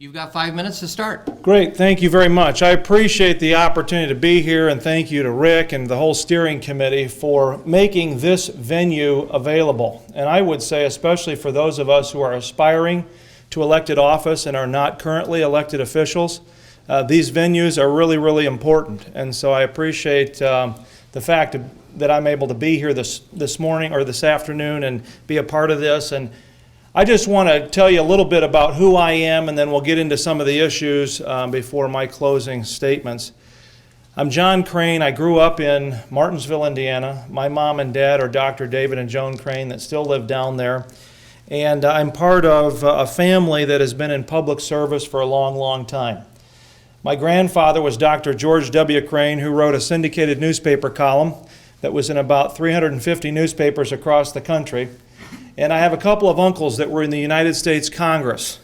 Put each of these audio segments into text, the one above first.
You've got 5 minutes to start. Great, thank you very much. I appreciate the opportunity to be here, and thank you to Rick and the whole steering committee for making this venue available. And I would say, especially for those of us who are aspiring to elected office and are not currently elected officials, these venues are really, really important. And so I appreciate the fact that I'm able to be here this morning or this afternoon and be a part of this. And I just want to tell you a little bit about who I am, and then we'll get into some of the issues before my closing statements. I'm John Crane. I grew up in Martinsville, Indiana. My mom and dad are Dr. David and Joan Crane that still live down there. And I'm part of a family that has been in public service for a long, long time. My grandfather was Dr. George W. Crane, who wrote a syndicated newspaper column that was in about 350 newspapers across the country. And I have a couple of uncles that were in the United States Congress.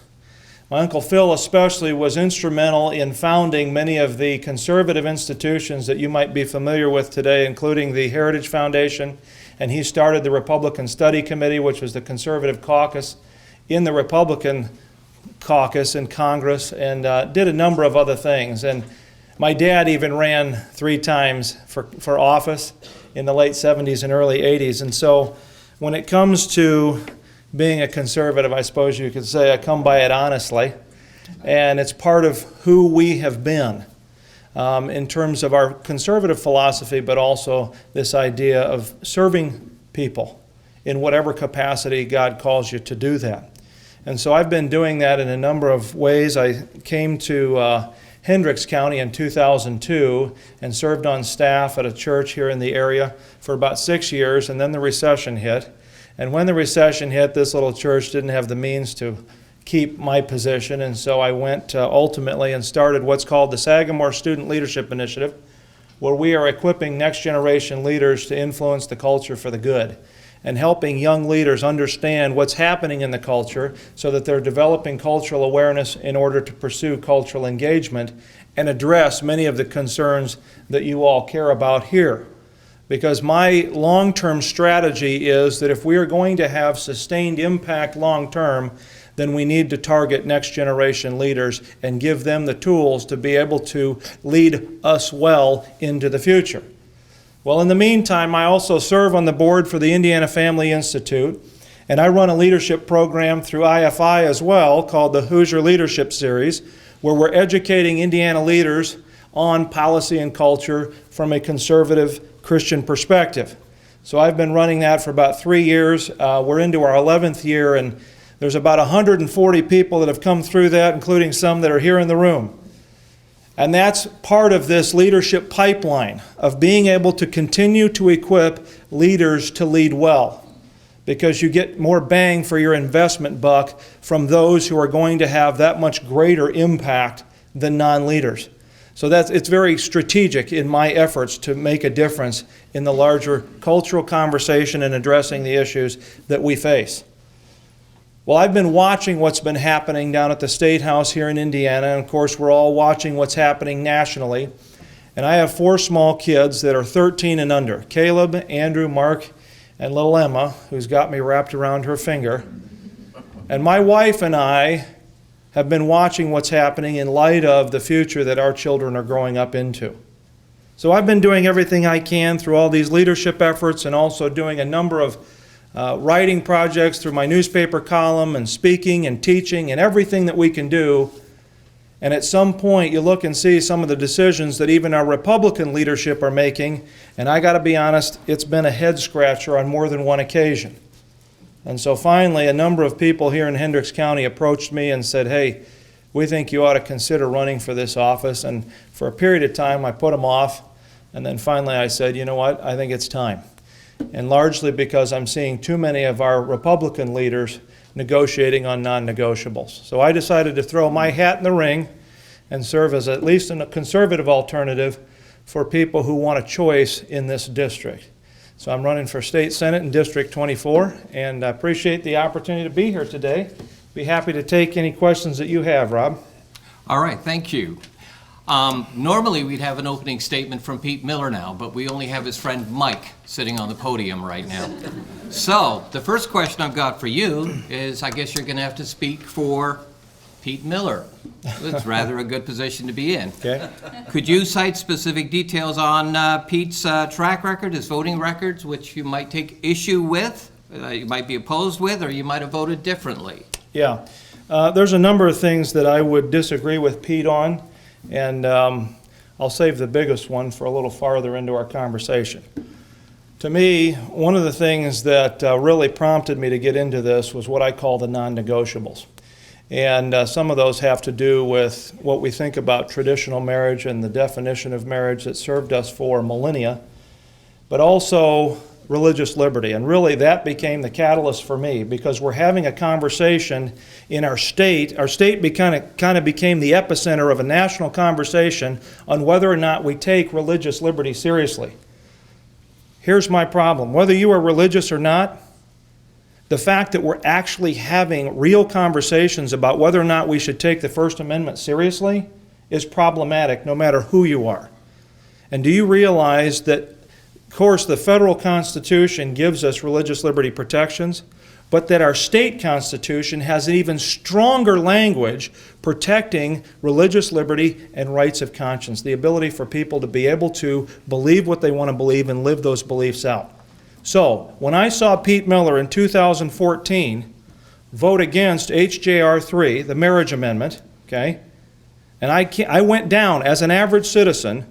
My Uncle Phil especially was instrumental in founding many of the conservative institutions that you might be familiar with today, including the Heritage Foundation, and he started the Republican Study Committee, which was the conservative caucus in the Republican caucus in Congress, and did a number of other things. And my dad even ran 3 times for office in the late 70s and early 80s. And so when it comes to being a conservative, I suppose you could say I come by it honestly, and it's part of who we have been in terms of our conservative philosophy, but also this idea of serving people in whatever capacity God calls you to do that. And so I've been doing that in a number of ways. I came to Hendricks County in 2002 and served on staff at a church here in the area for about 6 years, and then the recession hit. And when the recession hit, this little church didn't have the means to keep my position, and so I went ultimately and started what's called the Sagamore Student Leadership Initiative, where we are equipping next generation leaders to influence the culture for the good and helping young leaders understand what's happening in the culture so that they're developing cultural awareness in order to pursue cultural engagement and address many of the concerns that you all care about here. Because my long-term strategy is that if we are going to have sustained impact long-term, then we need to target next generation leaders and give them the tools to be able to lead us well into the future. Well, in the meantime, I also serve on the board for the Indiana Family Institute, and I run a leadership program through IFI as well called the Hoosier Leadership Series, where we're educating Indiana leaders on policy and culture from a conservative Christian perspective. So I've been running that for about 3 years. We're into our 11th year, and there's about 140 people that have come through that, including some that are here in the room. And that's part of this leadership pipeline of being able to continue to equip leaders to lead well, because you get more bang for your investment buck from those who are going to have that much greater impact than non-leaders. So it's very strategic in my efforts to make a difference in the larger cultural conversation and addressing the issues that we face. Well, I've been watching what's been happening down at the State House here in Indiana, and of course we're all watching what's happening nationally. And I have 4 small kids that are 13 and under, Caleb, Andrew, Mark, and little Emma, who's got me wrapped around her finger. And my wife and I have been watching what's happening in light of the future that our children are growing up into. So I've been doing everything I can through all these leadership efforts, and also doing a number of writing projects through my newspaper column and speaking and teaching and everything that we can do. And at some point you look and see some of the decisions that even our Republican leadership are making, and I got to be honest, it's been a head scratcher on more than one occasion. And so finally a number of people here in Hendricks County approached me and said, hey, we think you ought to consider running for this office. And for a period of time I put them off, and then finally I said, you know what, I think it's time. And largely because I'm seeing too many of our Republican leaders negotiating on non-negotiables. So I decided to throw my hat in the ring and serve as at least a conservative alternative for people who want a choice in this district. So I'm running for State Senate in District 24, and I appreciate the opportunity to be here today. Be happy to take any questions that you have, Rob. All right, thank you. Normally we'd have an opening statement from Pete Miller now, but we only have his friend Mike sitting on the podium right now. So the first question I've got for you is, I guess you're going to have to speak for Pete Miller. It's rather a good position to be in. Okay? Could you cite specific details on Pete's track record, his voting records, which you might take issue with, you might be opposed with, or you might have voted differently? Yeah. There's a number of things that I would disagree with Pete on, and I'll save the biggest one for a little farther into our conversation. To me, one of the things that really prompted me to get into this was what I call the non-negotiables. And some of those have to do with what we think about traditional marriage and the definition of marriage that served us for millennia, but also religious liberty. And really that became the catalyst for me, because we're having a conversation in our state. Our state kind of became the epicenter of a national conversation on whether or not we take religious liberty seriously. Here's my problem. Whether you are religious or not, the fact that we're actually having real conversations about whether or not we should take the First Amendment seriously is problematic, no matter who you are. And do you realize that, of course, the federal Constitution gives us religious liberty protections, but that our state constitution has an even stronger language protecting religious liberty and rights of conscience, the ability for people to be able to believe what they want to believe and live those beliefs out. So, when I saw Pete Miller in 2014 vote against HJR 3, the marriage amendment, okay, and I went down as an average citizen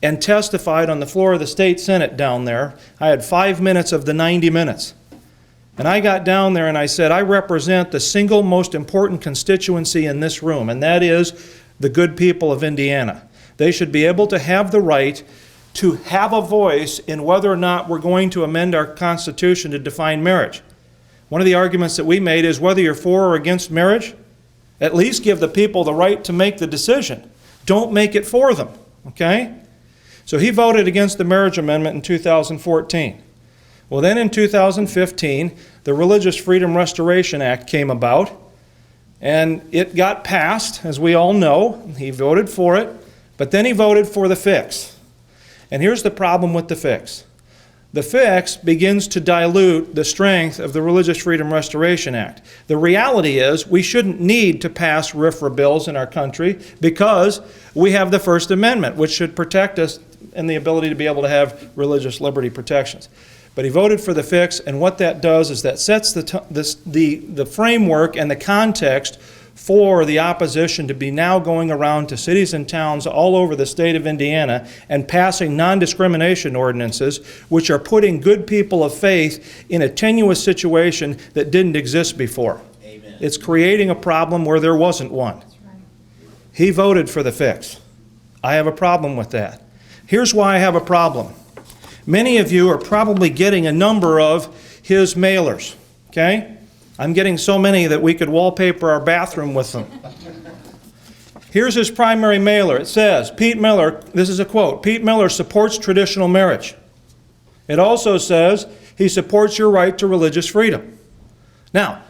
and testified on the floor of the state Senate down there. I had 5 minutes of the 90 minutes. And I got down there and I said, I represent the single most important constituency in this room, and that is the good people of Indiana. They should be able to have the right to have a voice in whether or not we're going to amend our Constitution to define marriage. One of the arguments that we made is whether you're for or against marriage, at least give the people the right to make the decision. Don't make it for them, okay? So he voted against the marriage amendment in 2014. Well, then in 2015, the Religious Freedom Restoration Act came about, and it got passed, as we all know. He voted for it, but then he voted for the fix. And here's the problem with the fix. The fix begins to dilute the strength of the Religious Freedom Restoration Act. The reality is we shouldn't need to pass RFRA bills in our country because we have the First Amendment, which should protect us and the ability to be able to have religious liberty protections. But he voted for the fix, and what that does is that sets the framework and the context for the opposition to be now going around to cities and towns all over the state of Indiana and passing non-discrimination ordinances which are putting good people of faith in a tenuous situation that didn't exist before. Amen. It's creating a problem where there wasn't one. He voted for the fix. I have a problem with that. Here's why I have a problem. Many of you are probably getting a number of his mailers, okay? I'm getting so many that we could wallpaper our bathroom with them. Here's his primary mailer. It says, Pete Miller, this is a quote, Pete Miller supports traditional marriage. It also says he supports your right to religious freedom. Now,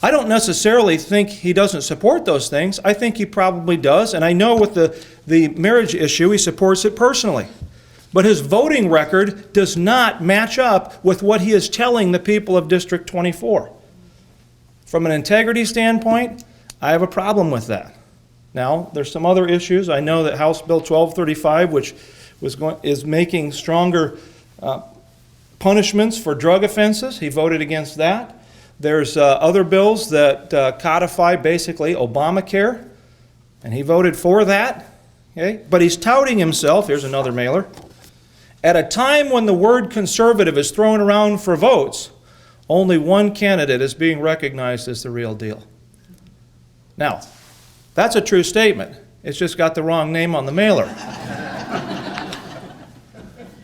I don't necessarily think he doesn't support those things. I think he probably does, and I know with the marriage issue, he supports it personally. But his voting record does not match up with what he is telling the people of District 24. From an integrity standpoint, I have a problem with that. Now, there's some other issues. I know that House Bill 1235, which is making stronger punishments for drug offenses, he voted against that. There's other bills that codify basically Obamacare, and he voted for that. Okay? But he's touting himself, here's another mailer, at a time when the word conservative is thrown around for votes, only one candidate is being recognized as the real deal. Now, that's a true statement. It's just got the wrong name on the mailer.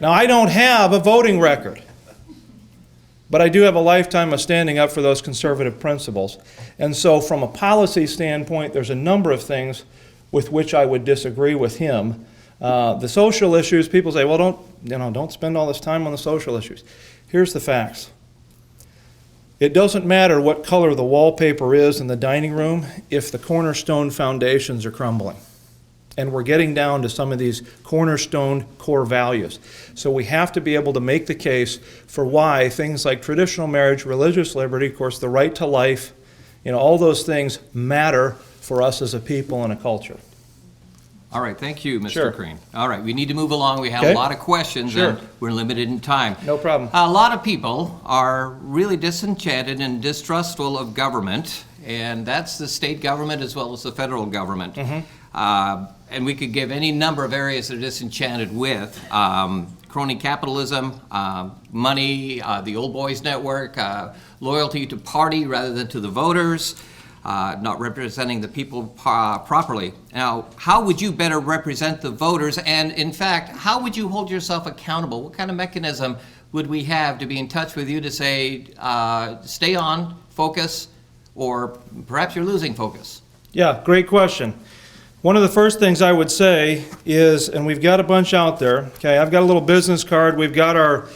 Now, I don't have a voting record, but I do have a lifetime of standing up for those conservative principles. And so from a policy standpoint, there's a number of things with which I would disagree with him. The social issues, people say, well, don't spend all this time on the social issues. Here's the facts. It doesn't matter what color the wallpaper is in the dining room if the cornerstone foundations are crumbling. And we're getting down to some of these cornerstone core values. So we have to be able to make the case for why things like traditional marriage, religious liberty, of course, the right to life, all those things matter for us as a people and a culture. All right, thank you, Mr. Sure. Crean. All right, we need to move along. We have Okay. a lot of questions, Sure. and we're limited in time. No problem. A lot of people are really disenchanted and distrustful of government, and that's the state government as well as the federal government. And we could give any number of areas they're disenchanted with. Crony capitalism, money, the old boys network, loyalty to party rather than to the voters, not representing the people properly. Now, how would you better represent the voters? And in fact, how would you hold yourself accountable? What kind of mechanism would we have to be in touch with you to say, stay on, focus, or perhaps you're losing focus? Yeah, great question. One of the first things I would say is, and we've got a bunch out there, okay, I've got a little business card, we've got our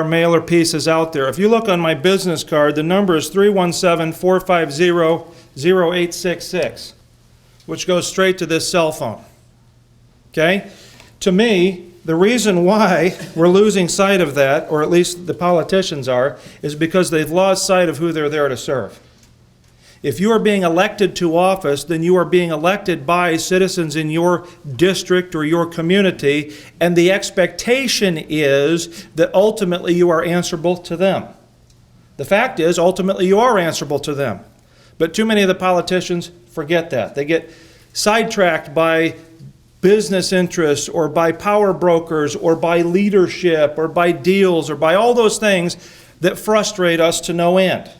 mailer pieces out there. If you look on my business card, the number is 317-450-0866, which goes straight to this cell phone, okay? To me, the reason why we're losing sight of that, or at least the politicians are, is because they've lost sight of who they're there to serve. If you are being elected to office, then you are being elected by citizens in your district or your community, and the expectation is that ultimately you are answerable to them. The fact is, ultimately you are answerable to them. But too many of the politicians forget that. They get sidetracked by business interests or by power brokers or by leadership or by deals or by all those things that frustrate us to no end.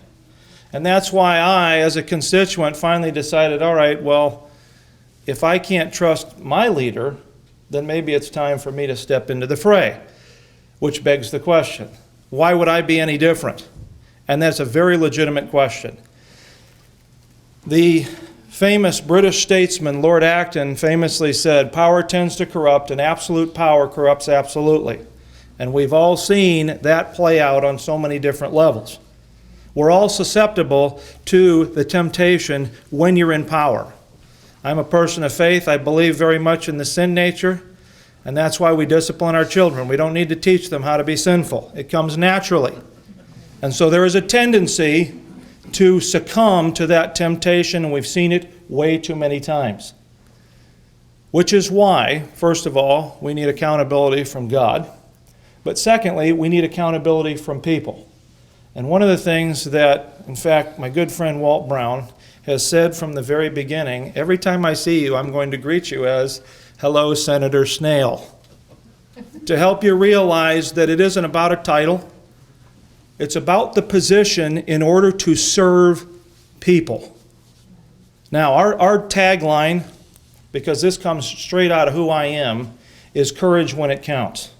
And that's why I, as a constituent, finally decided, all right, well, if I can't trust my leader, then maybe it's time for me to step into the fray. Which begs the question, why would I be any different? And that's a very legitimate question. The famous British statesman Lord Acton famously said, power tends to corrupt, and absolute power corrupts absolutely. And we've all seen that play out on so many different levels. We're all susceptible to the temptation when you're in power. I'm a person of faith. I believe very much in the sin nature, and that's why we discipline our children. We don't need to teach them how to be sinful. It comes naturally. And so there is a tendency to succumb to that temptation, and we've seen it way too many times. Which is why, first of all, we need accountability from God. But secondly, we need accountability from people. And one of the things that, in fact, my good friend Walt Brown has said from the very beginning, every time I see you, I'm going to greet you as, hello, Senator Snail. To help you realize that it isn't about a title, it's about the position in order to serve people. Now, our tagline, because this comes straight out of who I am, is courage when it counts.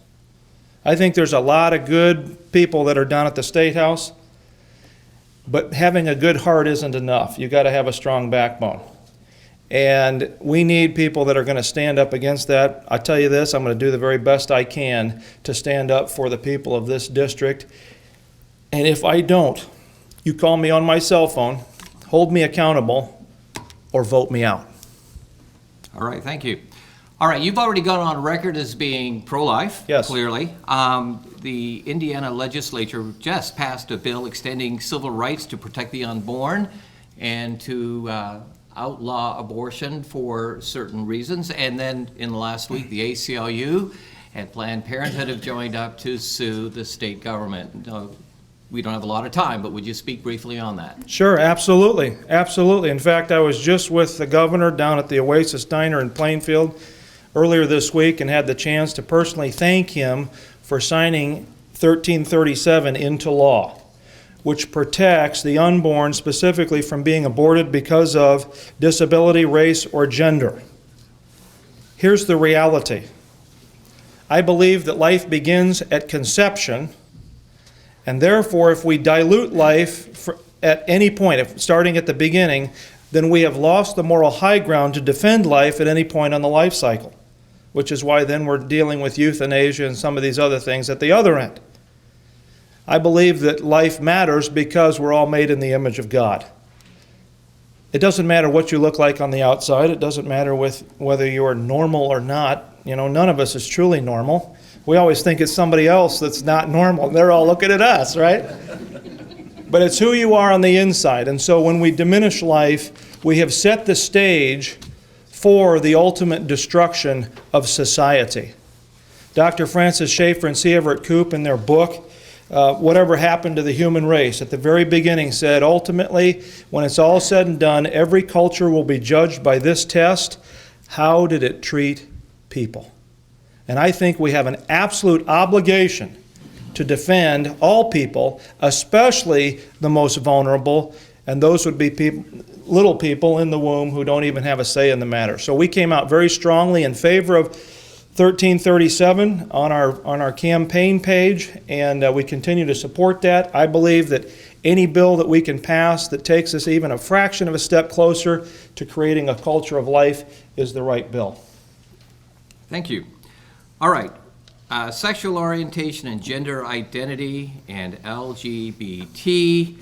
I think there's a lot of good people that are down at the State House, but having a good heart isn't enough. You've got to have a strong backbone. And we need people that are going to stand up against that. I tell you this, I'm going to do the very best I can to stand up for the people of this district. And if I don't, you call me on my cell phone, hold me accountable, or vote me out. All right, thank you. All right, you've already gone on record as being pro-life, Yes. clearly. The Indiana legislature just passed a bill extending civil rights to protect the unborn and to outlaw abortion for certain reasons. And then in the last week, the ACLU and Planned Parenthood have joined up to sue the state government. We don't have a lot of time, but would you speak briefly on that? Sure, absolutely, absolutely. In fact, I was just with the governor down at the Oasis Diner in Plainfield earlier this week and had the chance to personally thank him for signing 1337 into law, which protects the unborn specifically from being aborted because of disability, race, or gender. Here's the reality. I believe that life begins at conception, and therefore if we dilute life at any point, starting at the beginning, then we have lost the moral high ground to defend life at any point on the life cycle, which is why then we're dealing with euthanasia and some of these other things at the other end. I believe that life matters because we're all made in the image of God. It doesn't matter what you look like on the outside. It doesn't matter whether you're normal or not. You know, none of us is truly normal. We always think it's somebody else that's not normal. They're all looking at us, right? But it's who you are on the inside. And so when we diminish life, we have set the stage for the ultimate destruction of society. Dr. Francis Schaeffer and C. Everett Koop, in their book, Whatever Happened to the Human Race, at the very beginning said, ultimately, when it's all said and done, every culture will be judged by this test: how did it treat people? And I think we have an absolute obligation to defend all people, especially the most vulnerable, and those would be little people in the womb who don't even have a say in the matter. So we came out very strongly in favor of 1337 on our campaign page, and we continue to support that. I believe that any bill that we can pass that takes us even a fraction of a step closer to creating a culture of life is the right bill. Thank you. All right. Sexual orientation and gender identity and LGBT,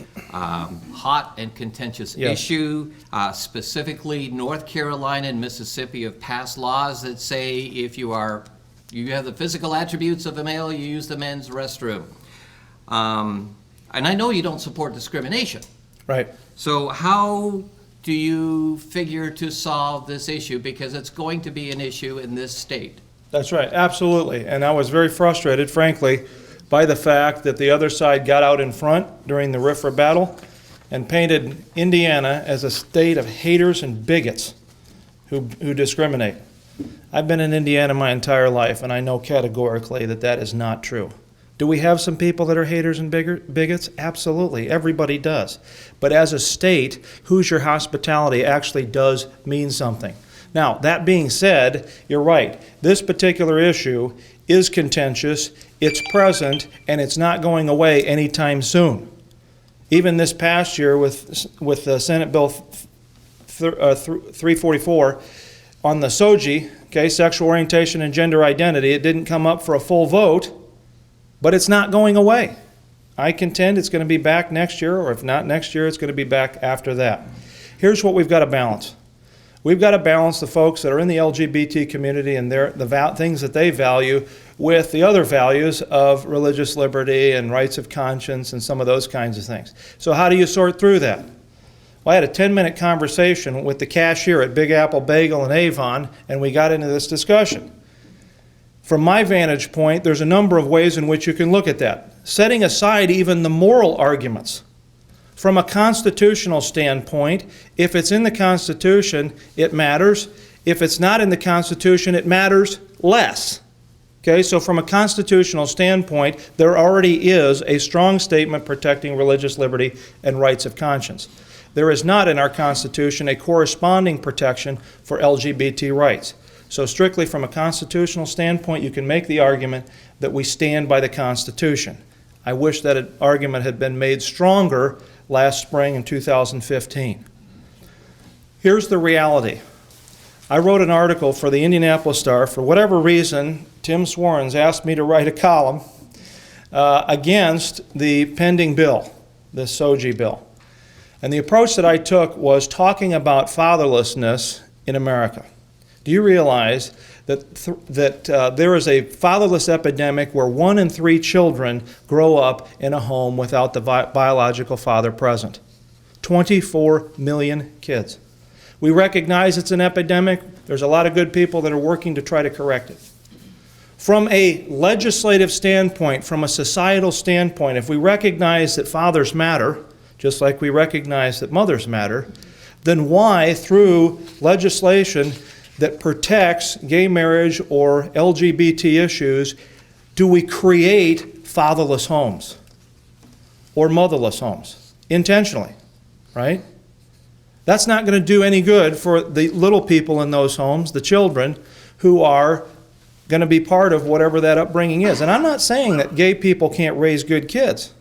hot and contentious Yes. issue. Specifically, North Carolina and Mississippi have passed laws that say if you have the physical attributes of a male, you use the men's restroom. And I know you don't support discrimination. Right. So how do you figure to solve this issue? Because it's going to be an issue in this state. That's right, absolutely. And I was very frustrated, frankly, by the fact that the other side got out in front during the RFRA battle and painted Indiana as a state of haters and bigots who discriminate. I've been in Indiana my entire life, and I know categorically that that is not true. Do we have some people that are haters and bigots? Absolutely, everybody does. But as a state, Hoosier hospitality actually does mean something. Now, that being said, you're right. This particular issue is contentious, it's present, and it's not going away anytime soon. Even this past year with Senate Bill 344 on the SOGI, okay, sexual orientation and gender identity, it didn't come up for a full vote, but it's not going away. I contend it's going to be back next year, or if not next year, it's going to be back after that. Here's what we've got to balance. We've got to balance the folks that are in the LGBT community and the things that they value with the other values of religious liberty and rights of conscience and some of those kinds of things. So how do you sort through that? Well, I had a 10-minute conversation with the cashier at Big Apple Bagel in Avon, and we got into this discussion. From my vantage point, there's a number of ways in which you can look at that. Setting aside even the moral arguments. From a constitutional standpoint, if it's in the Constitution, it matters. If it's not in the Constitution, it matters less. Okay, so from a constitutional standpoint, there already is a strong statement protecting religious liberty and rights of conscience. There is not in our Constitution a corresponding protection for LGBT rights. So strictly from a constitutional standpoint, you can make the argument that we stand by the Constitution. I wish that an argument had been made stronger last spring in 2015. Here's the reality. I wrote an article for the Indianapolis Star. For whatever reason, Tim Swarns asked me to write a column against the pending bill, the SOGI bill. And the approach that I took was talking about fatherlessness in America. Do you realize that there is a fatherless epidemic where 1 in 3 children grow up in a home without the biological father present? 24 million kids. We recognize it's an epidemic. There's a lot of good people that are working to try to correct it. From a legislative standpoint, from a societal standpoint, if we recognize that fathers matter, just like we recognize that mothers matter, then why, through legislation that protects gay marriage or LGBT issues, do we create fatherless homes or motherless homes intentionally, right? That's not going to do any good for the little people in those homes, the children who are going to be part of whatever that upbringing is. And I'm not saying that gay people can't raise good kids.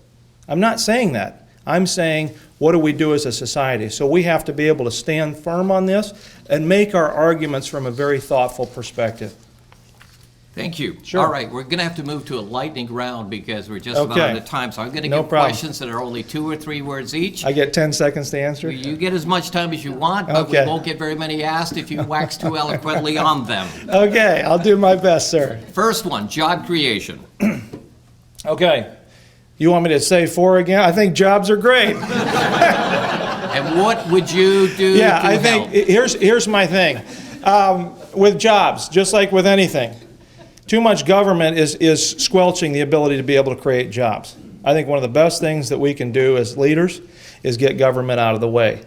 I'm not saying that. I'm saying, what do we do as a society? So we have to be able to stand firm on this and make our arguments from a very thoughtful perspective. Thank you. Sure. All right, we're going to have to move to a lightning round because we're just about out of time. So I'm going to give questions that are only 2 or 3 words each. I get 10 seconds to answer? You get as much time as you want, but we won't get very many asked if you wax too eloquently on them. Okay, I'll do my best, sir. First one, job creation. Okay. You want me to say 4 again? I think jobs are great. And what would you do Yeah, to I think help? here's my thing. With jobs, just like with anything, too much government is squelching the ability to be able to create jobs. I think one of the best things that we can do as leaders is get government out of the way.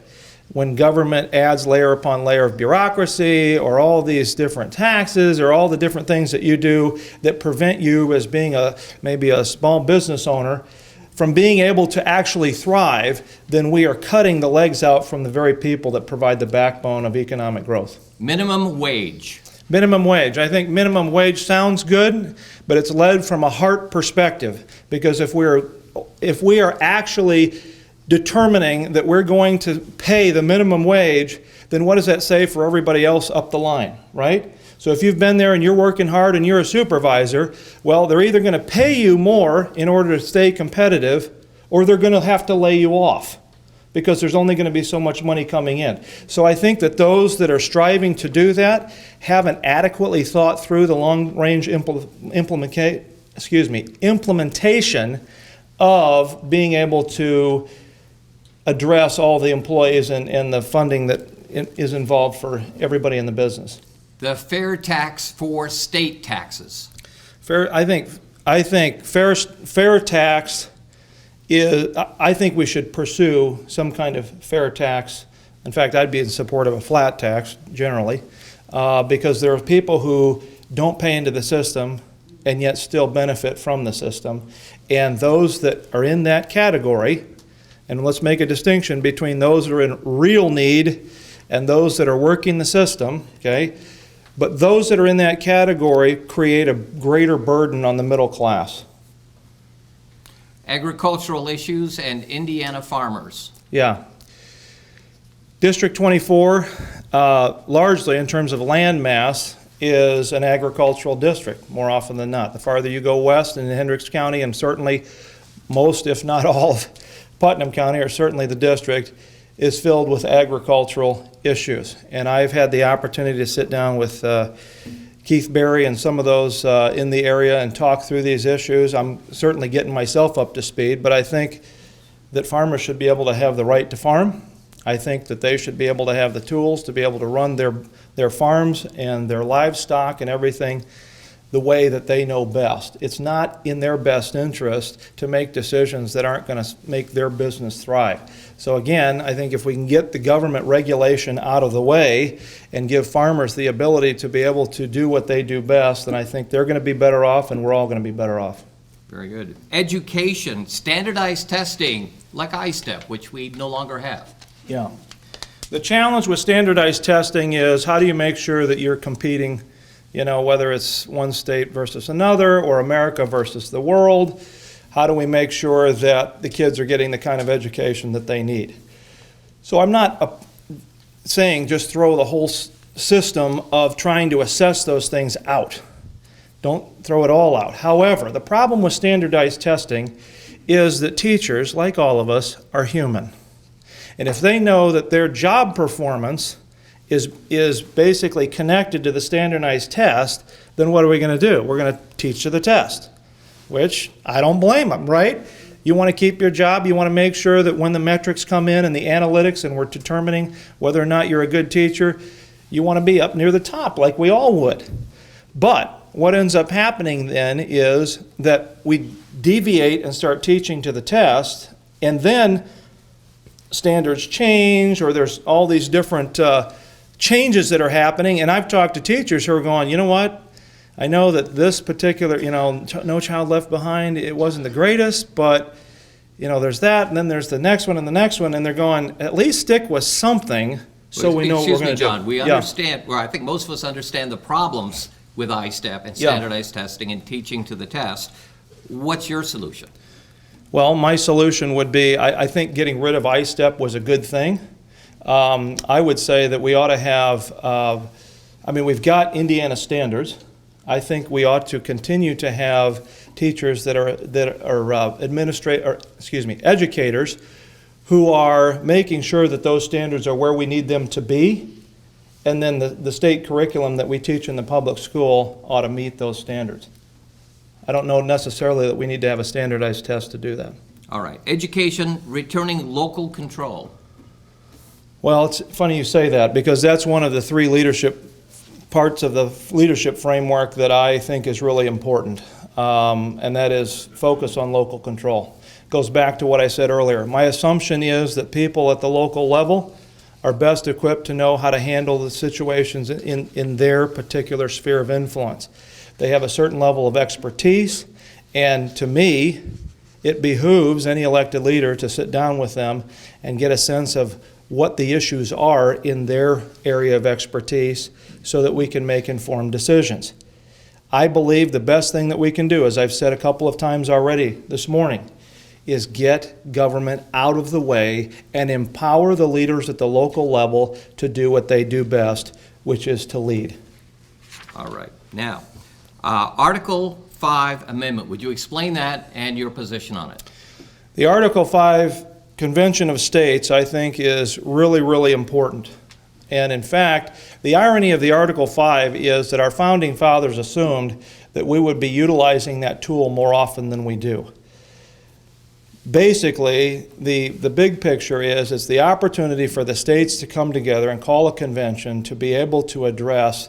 When government adds layer upon layer of bureaucracy or all these different taxes or all the different things that you do that prevent you as being maybe a small business owner from being able to actually thrive, then we are cutting the legs out from the very people that provide the backbone of economic growth. Minimum wage. Minimum wage. I think minimum wage sounds good, but it's led from a heart perspective. Because if we are actually determining that we're going to pay the minimum wage, then what does that say for everybody else up the line, right? So if you've been there and you're working hard and you're a supervisor, well, they're either going to pay you more in order to stay competitive, or they're going to have to lay you off because there's only going to be so much money coming in. So I think that those that are striving to do that haven't adequately thought through the long-range implementation of being able to address all the employees and the funding that is involved for everybody in the business. The fair tax for state taxes. I think fair tax is, I think we should pursue some kind of fair tax. In fact, I'd be in support of a flat tax generally, because there are people who don't pay into the system and yet still benefit from the system. And those that are in that category, and let's make a distinction between those that are in real need and those that are working the system, okay? But those that are in that category create a greater burden on the middle class. Agricultural issues and Indiana farmers. Yeah. District 24, largely in terms of land mass, is an agricultural district more often than not. The farther you go west in Hendricks County, and certainly most, if not all, of Putnam County, or certainly the district, is filled with agricultural issues. And I've had the opportunity to sit down with Keith Berry and some of those in the area and talk through these issues. I'm certainly getting myself up to speed, but I think that farmers should be able to have the right to farm. I think that they should be able to have the tools to be able to run their farms and their livestock and everything the way that they know best. It's not in their best interest to make decisions that aren't going to make their business thrive. So again, I think if we can get the government regulation out of the way and give farmers the ability to be able to do what they do best, then I think they're going to be better off and we're all going to be better off. Very good. Education, standardized testing, like ISTEP, which we no longer have. Yeah. The challenge with standardized testing is how do you make sure that you're competing, whether it's one state versus another or America versus the world. How do we make sure that the kids are getting the kind of education that they need? So I'm not saying just throw the whole system of trying to assess those things out. Don't throw it all out. However, the problem with standardized testing is that teachers, like all of us, are human. And if they know that their job performance is basically connected to the standardized test, then what are we going to do? We're going to teach to the test, which I don't blame them, right? You want to keep your job. You want to make sure that when the metrics come in and the analytics and we're determining whether or not you're a good teacher, you want to be up near the top like we all would. But what ends up happening then is that we deviate and start teaching to the test, and then standards change, or there's all these different changes that are happening. And I've talked to teachers who are going, you know what? I know that this particular, No Child Left Behind, it wasn't the greatest, but, there's that, and then there's the next one and the next one, and they're going, at least stick with something so we know what we're going to do. Excuse me, John, we understand, well, I think most of us understand the problems with ISTEP and standardized testing and teaching to the test. What's your solution? Well, my solution would be, I think getting rid of ISTEP was a good thing. I would say that we ought to have, we've got Indiana standards. I think we ought to continue to have teachers that are educators who are making sure that those standards are where we need them to be, and then the state curriculum that we teach in the public school ought to meet those standards. I don't know necessarily that we need to have a standardized test to do that. All right. Education, returning local control. Well, it's funny you say that, because that's one of the three leadership parts of the leadership framework that I think is really important, and that is focus on local control. Goes back to what I said earlier. My assumption is that people at the local level are best equipped to know how to handle the situations in their particular sphere of influence. They have a certain level of expertise, and to me, it behooves any elected leader to sit down with them and get a sense of what the issues are in their area of expertise so that we can make informed decisions. I believe the best thing that we can do, as I've said a couple of times already this morning, is get government out of the way and empower the leaders at the local level to do what they do best, which is to lead. All right. Now, Article 5 amendment, would you explain that and your position on it? The Article 5 Convention of States, I think, is really, really important. And in fact, the irony of the Article 5 is that our founding fathers assumed that we would be utilizing that tool more often than we do. Basically, the big picture is it's the opportunity for the states to come together and call a convention to be able to address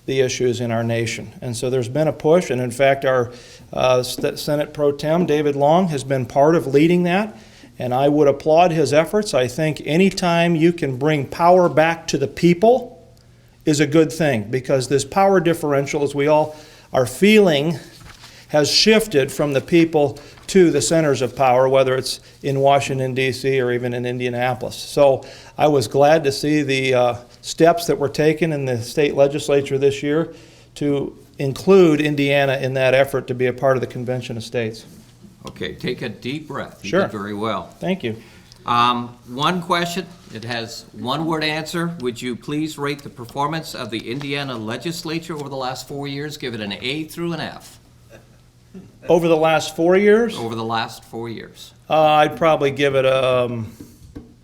the issues in our nation. And so there's been a push, and in fact our Senate Pro Tem, David Long, has been part of leading that, and I would applaud his efforts. I think anytime you can bring power back to the people is a good thing, because this power differential, as we all are feeling, has shifted from the people to the centers of power, whether it's in Washington, D.C. or even in Indianapolis. So I was glad to see the steps that were taken in the state legislature this year to include Indiana in that effort to be a part of the Convention of States. Okay, take a deep breath. You Sure. did very well. Thank you. One question, it has one word answer. Would you please rate the performance of the Indiana legislature over the last 4 years? Give it an A through an F. Over the last 4 years, Over the last 4 years. I'd probably give it a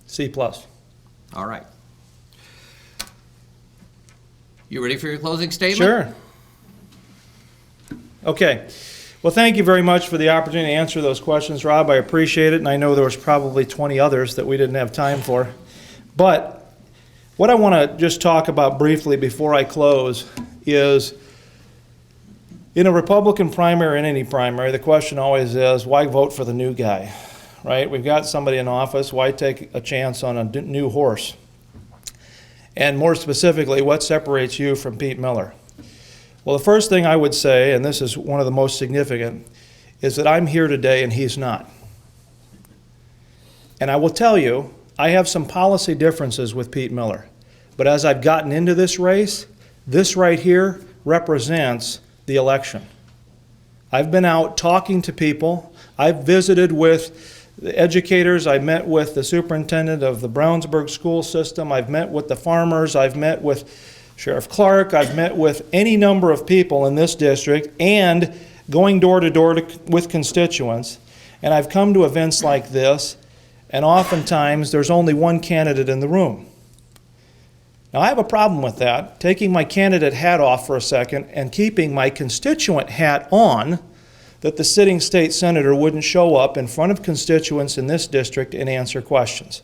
C+. All right. You ready for your closing statement? Sure. Okay. Well, thank you very much for the opportunity to answer those questions, Rob. I appreciate it, and I know there was probably 20 others that we didn't have time for. But what I want to just talk about briefly before I close is, in a Republican primary, in any primary, the question always is, why vote for the new guy, right? We've got somebody in office, why take a chance on a new horse? And more specifically, what separates you from Pete Miller? Well, the first thing I would say, and this is one of the most significant, is that I'm here today and he's not. And I will tell you, I have some policy differences with Pete Miller. But as I've gotten into this race, this right here represents the election. I've been out talking to people. I've visited with the educators. I met with the superintendent of the Brownsburg school system. I've met with the farmers. I've met with Sheriff Clark. I've met with any number of people in this district and going door to door with constituents. And I've come to events like this, and oftentimes there's only one candidate in the room. Now, I have a problem with that, taking my candidate hat off for a second and keeping my constituent hat on, that the sitting state senator wouldn't show up in front of constituents in this district and answer questions.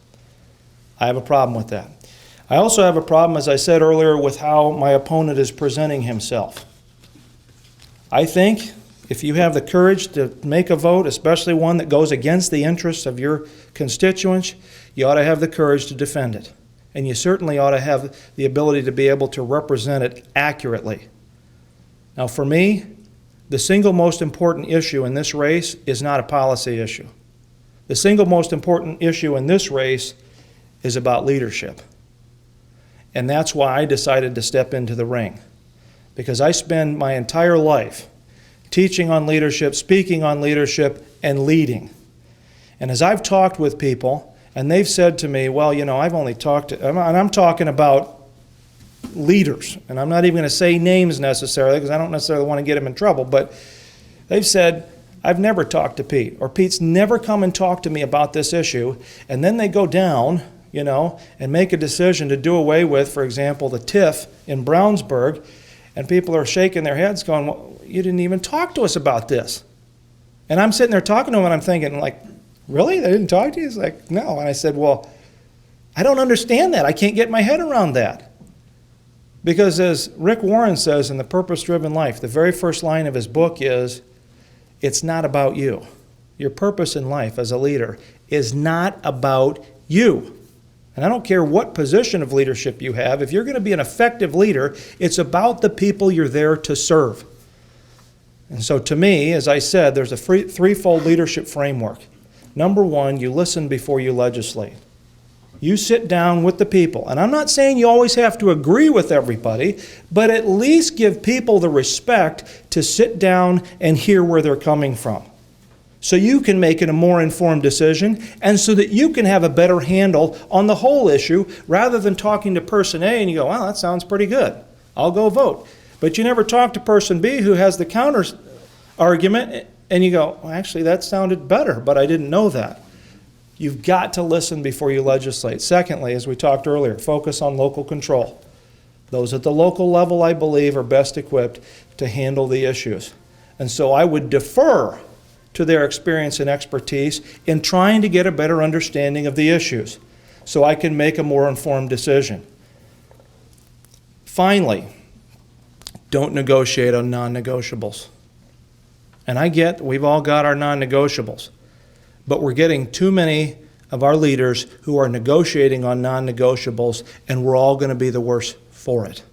I have a problem with that. I also have a problem, as I said earlier, with how my opponent is presenting himself. I think if you have the courage to make a vote, especially one that goes against the interests of your constituents, you ought to have the courage to defend it. And you certainly ought to have the ability to be able to represent it accurately. Now, for me, the single most important issue in this race is not a policy issue. The single most important issue in this race is about leadership. And that's why I decided to step into the ring. Because I spend my entire life teaching on leadership, speaking on leadership, and leading. And as I've talked with people, and they've said to me, well, you know, I've only talked to, and I'm talking about leaders, and I'm not even going to say names necessarily because I don't necessarily want to get them in trouble, but they've said, I've never talked to Pete, or Pete's never come and talked to me about this issue, and then they go down, you know, and make a decision to do away with, for example, the TIF in Brownsburg, and people are shaking their heads going, well, you didn't even talk to us about this. And I'm sitting there talking to them, and I'm thinking, like, really? They didn't talk to you? He's like, no. And I said, well, I don't understand that. I can't get my head around that. Because as Rick Warren says in The Purpose-Driven Life, the very first line of his book is, it's not about you. Your purpose in life as a leader is not about you. And I don't care what position of leadership you have. If you're going to be an effective leader, it's about the people you're there to serve. And so to me, as I said, there's a threefold leadership framework. Number one, you listen before you legislate. You sit down with the people. And I'm not saying you always have to agree with everybody, but at least give people the respect to sit down and hear where they're coming from, so you can make a more informed decision and so that you can have a better handle on the whole issue rather than talking to person A and you go, well, that sounds pretty good. I'll go vote. But you never talk to person B who has the counter argument and you go, well, actually, that sounded better, but I didn't know that. You've got to listen before you legislate. Secondly, as we talked earlier, focus on local control. Those at the local level, I believe, are best equipped to handle the issues. And so I would defer to their experience and expertise in trying to get a better understanding of the issues so I can make a more informed decision. Finally, don't negotiate on non-negotiables. And I get we've all got our non-negotiables, but we're getting too many of our leaders who are negotiating on non-negotiables, and we're all going to be the worse for it.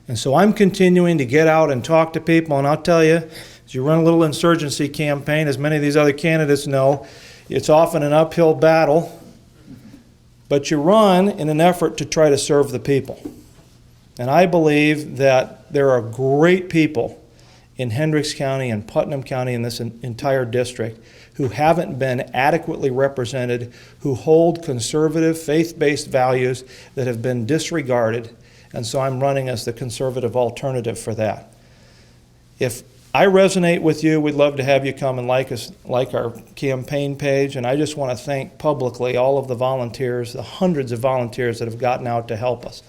And so I'm continuing to get out and talk to people, and I'll tell you, as you run a little insurgency campaign, as many of these other candidates know, it's often an uphill battle, but you run in an effort to try to serve the people. And I believe that there are great people in Hendricks County and Putnam County and this entire district who haven't been adequately represented, who hold conservative, faith-based values that have been disregarded, and so I'm running as the conservative alternative for that. If I resonate with you, we'd love to have you come and like our campaign page, and I just want to thank publicly all of the volunteers, the hundreds of volunteers that have gotten out to help us.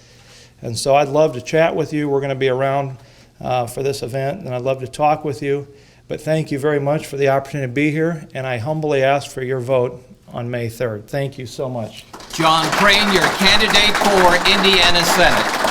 And so I'd love to chat with you. We're going to be around for this event, and I'd love to talk with you. But thank you very much for the opportunity to be here, and I humbly ask for your vote on May 3rd. Thank you so much. John Crane, your candidate for Indiana Senate.